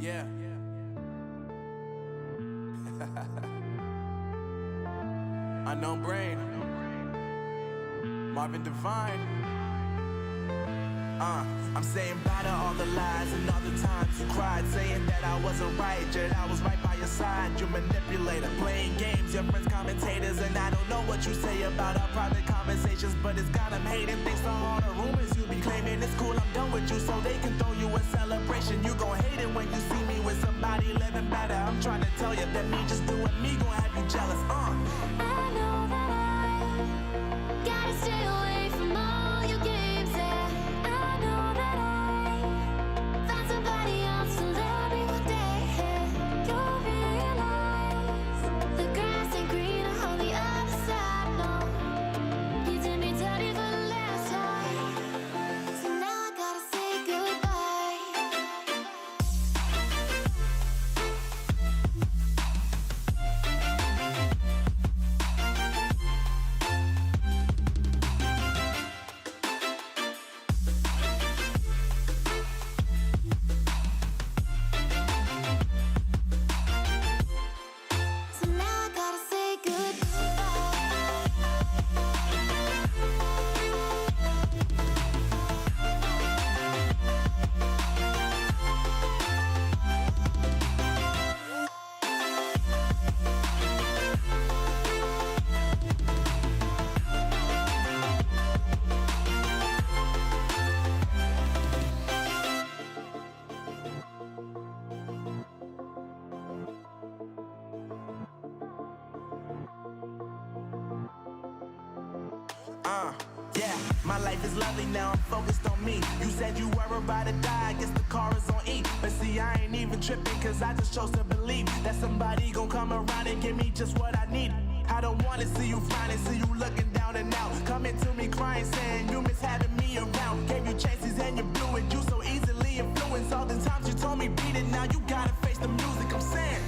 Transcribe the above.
Yeah. Unknown Brain, Marvin Divine. I'm saying bye to all the lies and all the times you cried, saying that I wasn't right, yet I was right by your side. You manipulator, playing games, your friends commentators, and I don't know what you say about our private conversations, but it's got them hating. Thanks to all the rumors you be claiming. It's cool, I'm done with you, so they can throw you a celebration. You gon' hate it when you see me with somebody living better. I'm trying to tell you that me just doing me gon' have you jealous. I know that I gotta stay away from all your games, yeah. I know that I found somebody else to love me one day, yeah. You'll realize the grass ain't greener on the other side, no. You did me dirty for the last time, so now I gotta say goodbye. So now I gotta say Yeah, my life is lovely now, I'm focused on me. You said you were about to die, I guess the car is on E. But see, I ain't even tripping, cause I just chose to believe that somebody gon' come around and give me just what I need. I don't wanna see you finding, see you looking down and out, coming to me crying, saying you miss having me around. Gave you chances and you blew it, you so easily influenced. All the times you told me beat it, now you gotta face the music. I'm saying